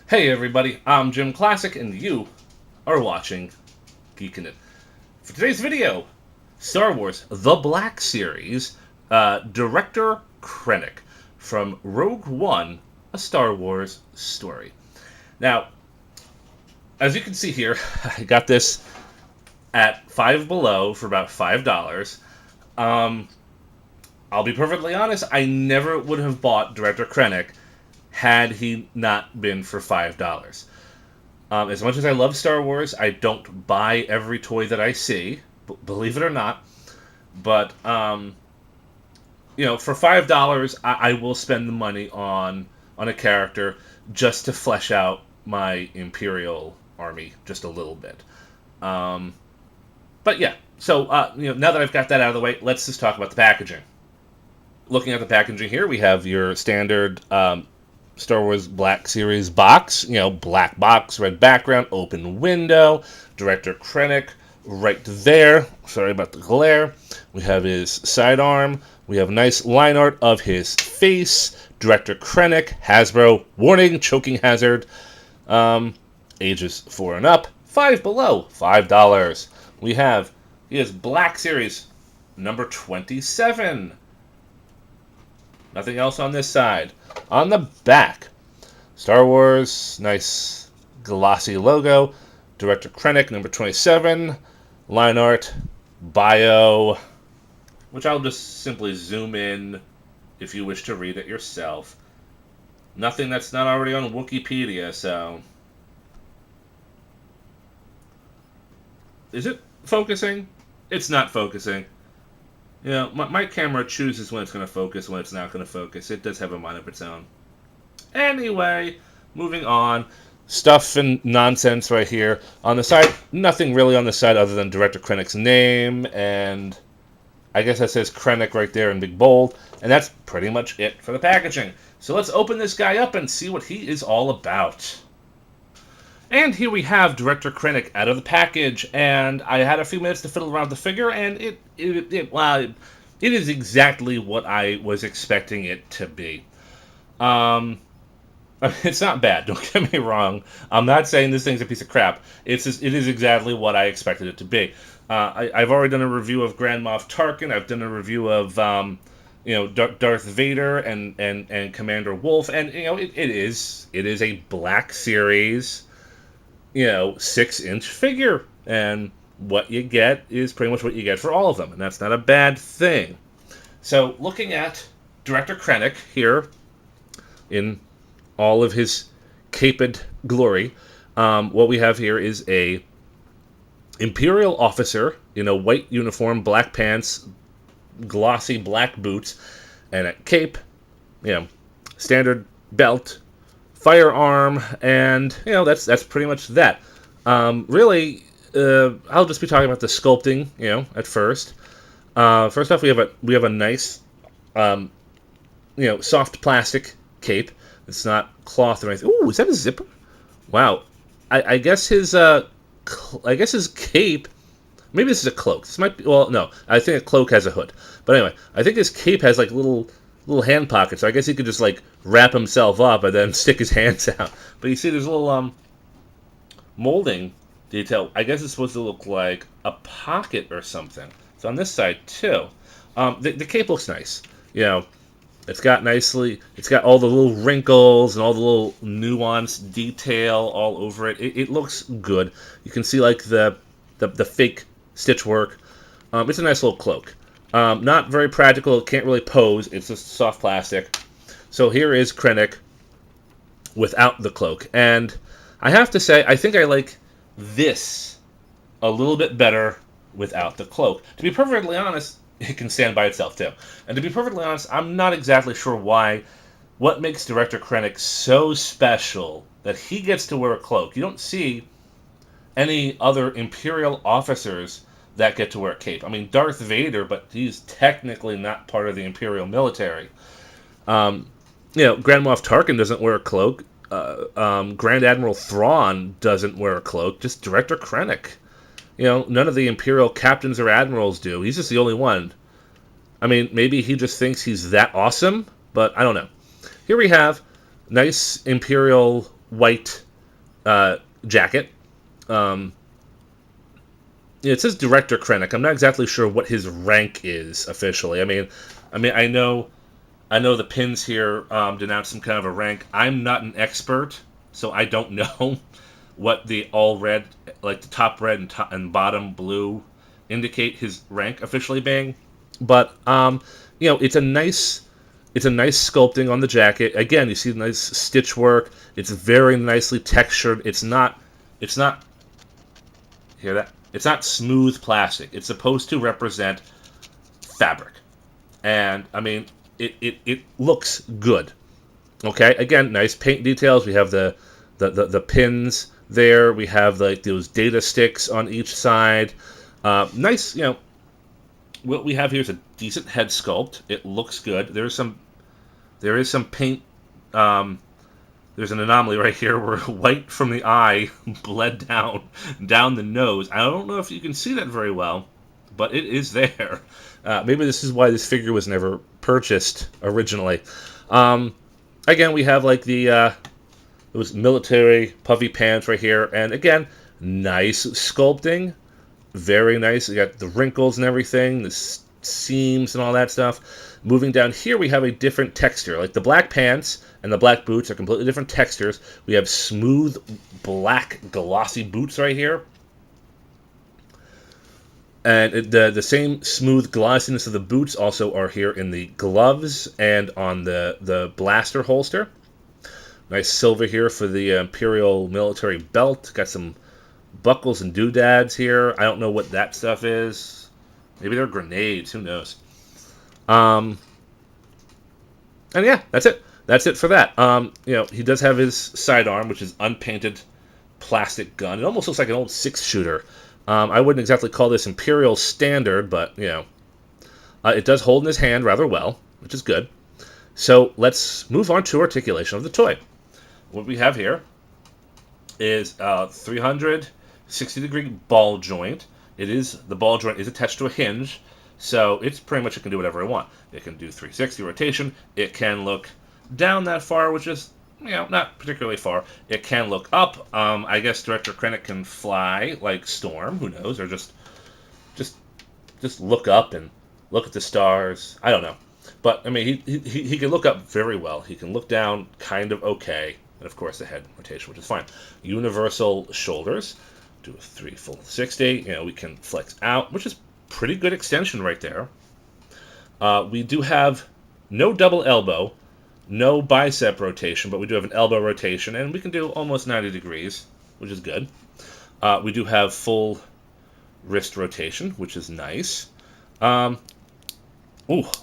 Hey everybody, I'm JimClassic and you are watching Geekin. For today's video, Star Wars The Black Series, Director Krennic from Rogue One, a Star Wars story. Now, as you can see here, I got this at Five Below for about $5. Um, I'll be perfectly honest, I never would have bought Director Krennic had he not been for $5. As much as I love Star Wars, I don't buy every toy that I see, believe it or not. But for $5, I will spend the money on a character just to flesh out my Imperial army just a little bit. But yeah, so now that I've got that out of the way, let's just talk about the packaging. Looking at the packaging here, we have your standard Star Wars Black Series box. Black box, red background, open window. Director Krennic right there. Sorry about the glare. We have his sidearm. We have nice line art of his face. Director Krennic, Hasbro, warning, choking hazard. Ages 4 and up. Five Below, $5. We have his Black Series number 27. Nothing else on this side. On the back, Star Wars, nice glossy logo. Director Krennic, number 27. Line art, bio, which I'll just simply zoom in if you wish to read it yourself. Nothing that's not already on Wikipedia, so. Is it focusing? It's not focusing. My camera chooses when it's going to focus, when it's not going to focus. It does have a mind of its own. Anyway, moving on. Stuff and nonsense right here. On the side, nothing really on the side other than Director Krennic's name, and I guess that says Krennic right there in big bold, and that's pretty much it for the packaging. So let's open this guy up and see what he is all about. And here we have Director Krennic out of the package, and I had a few minutes to fiddle around with the figure, and it is exactly what I was expecting it to be. It's not bad, don't get me wrong. I'm not saying this thing's a piece of crap. It is exactly what I expected it to be. I've already done a review of Grand Moff Tarkin. I've done a review of Darth Vader and Commander Wolf, and it is a Black Series 6-inch figure, and what you get is pretty much what you get for all of them, and that's not a bad thing. So looking at Director Krennic here in all of his caped glory, what we have here is a Imperial officer in a white uniform, black pants, glossy black boots, and a cape, standard belt, firearm, and that's pretty much that. Really, I'll just be talking about the sculpting. At first. First off, we have a nice, soft plastic cape. It's not cloth or anything. Ooh, is that a zipper? Wow. I guess his cape. Maybe this is a cloak. This might be. Well, no. I think a cloak has a hood. But anyway, I think his cape has like little hand pockets, so I guess he could just like wrap himself up and then stick his hands out. But you see there's a little molding detail. I guess it's supposed to look like a pocket or something. So on this side too. The cape looks nice. It's got all the little wrinkles and all the little nuanced detail all over it. It looks good. You can see like the fake stitch work. It's a nice little cloak. Not very practical. It can't really pose. It's just soft plastic. So here is Krennic without the cloak. And I have to say, I think I like this a little bit better without the cloak. To be perfectly honest, it can stand by itself too. And to be perfectly honest, I'm not exactly sure what makes Director Krennic so special that he gets to wear a cloak. You don't see any other Imperial officers that get to wear a cape. I mean, Darth Vader, but he's technically not part of the Imperial military. Grand Moff Tarkin doesn't wear a cloak. Grand Admiral Thrawn doesn't wear a cloak. Just Director Krennic. None of the Imperial captains or admirals do. He's just the only one. I mean, maybe he just thinks he's that awesome, but I don't know. Here we have nice Imperial white jacket. It says Director Krennic. I'm not exactly sure what his rank is officially. I know the pins here denounce some kind of a rank. I'm not an expert, so I don't know what the all red, like the top red and bottom blue, indicate his rank officially being. But it's a nice sculpting on the jacket. Again, you see the nice stitch work. It's very nicely textured. It's not hear that? It's not smooth plastic. It's supposed to represent fabric. And it looks good. Okay, again, nice paint details. We have the pins there. We have like those data sticks on each side. Nice, what we have here is a decent head sculpt. It looks good. There is some paint. There's an anomaly right here where white from the eye bled down the nose. I don't know if you can see that very well, but it is there. Maybe this is why this figure was never purchased originally. Again, we have like those military puffy pants right here, and again, nice sculpting, very nice. You got the wrinkles and everything, the seams and all that stuff. Moving down here, we have a different texture. Like the black pants and the black boots are completely different textures. We have smooth black glossy boots right here. And the same smooth glossiness of the boots also are here in the gloves and on the blaster holster. Nice silver here for the Imperial military belt. Got some buckles and doodads here. I don't know what that stuff is. Maybe they're grenades. Who knows? And yeah, that's it. That's it for that. He does have his sidearm, which is unpainted plastic gun. It almost looks like an old 6-shooter. I wouldn't exactly call this Imperial standard, but, it does hold in his hand rather well, which is good. So let's move on to articulation of the toy. What we have here is a 360-degree ball joint. The ball joint is attached to a hinge, so it's pretty much it can do whatever I want. It can do 360 rotation. It can look down that far, which is not particularly far. It can look up. I guess Director Krennic can fly like Storm. Who knows? Or just look up and look at the stars. I don't know. But he can look up very well. He can look down kind of okay, and of course the head rotation, which is fine. Universal shoulders. Do a 3 full 60. We can flex out, which is pretty good extension right there. We do have no double elbow, no bicep rotation, but we do have an elbow rotation, and we can do almost 90 degrees, which is good. We do have full wrist rotation, which is nice. Ooh,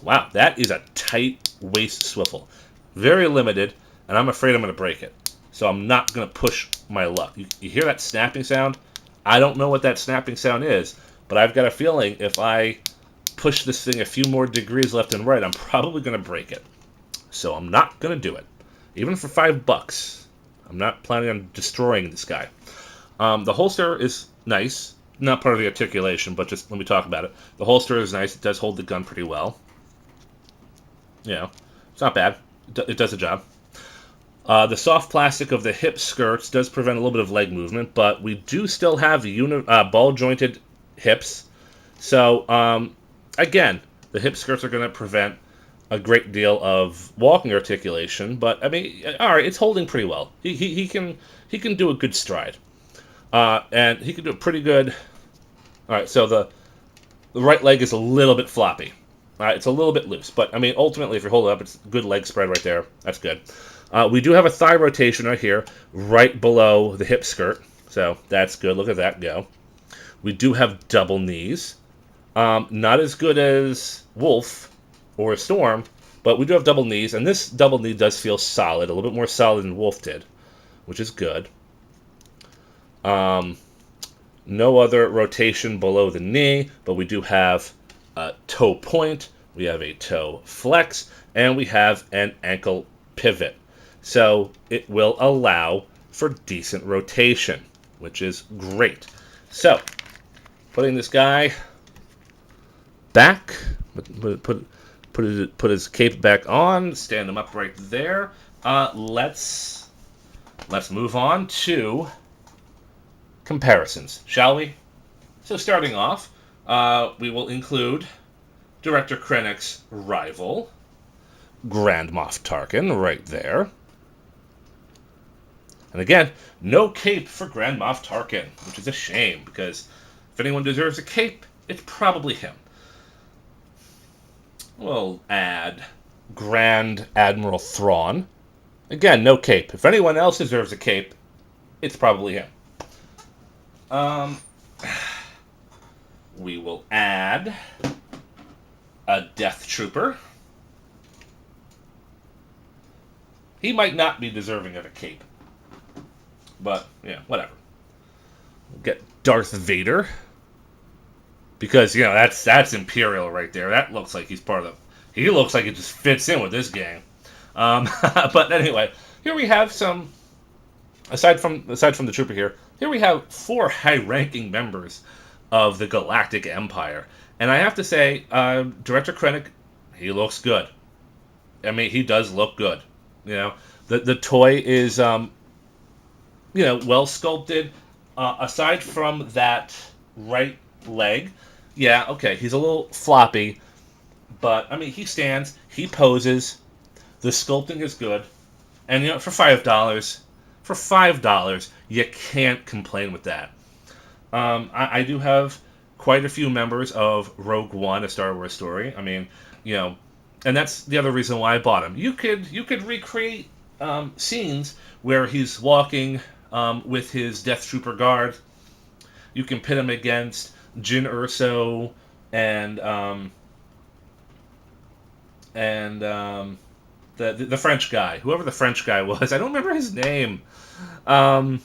wow, that is a tight waist swivel. Very limited, and I'm afraid I'm going to break it. So I'm not going to push my luck. You hear that snapping sound? I don't know what that snapping sound is, but I've got a feeling if I push this thing a few more degrees left and right, I'm probably going to break it. So I'm not going to do it. Even for $5, I'm not planning on destroying this guy. The holster is nice. Not part of the articulation, but just let me talk about it. The holster is nice. It does hold the gun pretty well. It's not bad. It does the job. The soft plastic of the hip skirts does prevent a little bit of leg movement, but we do still have ball-jointed hips. So, again, the hip skirts are going to prevent a great deal of walking articulation, but, all right, it's holding pretty well. He can do a good stride. And he can do it pretty good. All right, so the right leg is a little bit floppy. It's a little bit loose, but, ultimately, if you hold it up, it's a good leg spread right there. That's good. We do have a thigh rotation right here, right below the hip skirt, so that's good. Look at that go. We do have double knees. Not as good as Wolf or Storm, but we do have double knees, and this double knee does feel solid, a little bit more solid than Wolf did, which is good. No other rotation below the knee, but we do have a toe point, we have a toe flex, and we have an ankle pivot. So it will allow for decent rotation, which is great. So, putting this guy back, put his cape back on, stand him up right there. Let's let's move on to comparisons, shall we? So starting off, we will include Director Krennic's rival, Grand Moff Tarkin, right there. And again, no cape for Grand Moff Tarkin, which is a shame, because if anyone deserves a cape, it's probably him. We'll add Grand Admiral Thrawn. Again, no cape. If anyone else deserves a cape, it's probably him. We will add a Death Trooper. He might not be deserving of a cape. But, yeah, whatever. We'll get Darth Vader. Because, you know, that's Imperial right there. That looks like he's part of the... He looks like it just fits in with this gang. But anyway, here we have some... Aside from the trooper here we have 4 high-ranking members of the Galactic Empire. And I have to say, Director Krennic, he looks good. I mean, he does look good. You know, the toy is, well sculpted. Aside from that right leg, yeah, okay, he's a little floppy. But, I mean, he stands, he poses, the sculpting is good. And, for $5, you can't complain with that. I do have quite a few members of Rogue One, A Star Wars Story. I mean, and that's the other reason why I bought him. You could recreate scenes where he's walking with his Death Trooper guard. You can pit him against Jyn Erso and the French guy, whoever the French guy was. I don't remember his name. The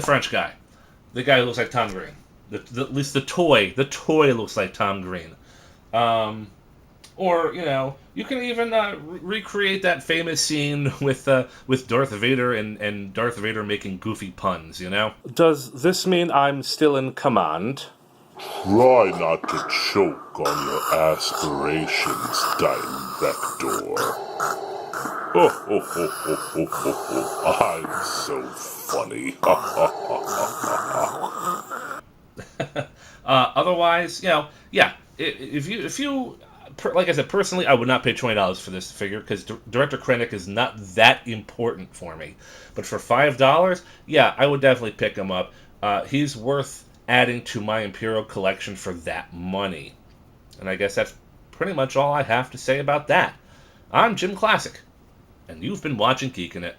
French guy, the guy who looks like Tom Green. At least the toy looks like Tom Green. Or you can even recreate that famous scene with Darth Vader and Darth Vader making goofy puns. Does this mean I'm still in command? Try not to choke on your aspirations, Director. Ho ho ho ho ho ho ho! I'm so funny. Otherwise, yeah. If you like I said, personally, I would not pay $20 for this figure because Director Krennic is not that important for me. But for $5, yeah, I would definitely pick him up. He's worth adding to my Imperial collection for that money. And I guess that's pretty much all I have to say about that. I'm JimClassic, and you've been watching Geekin' It.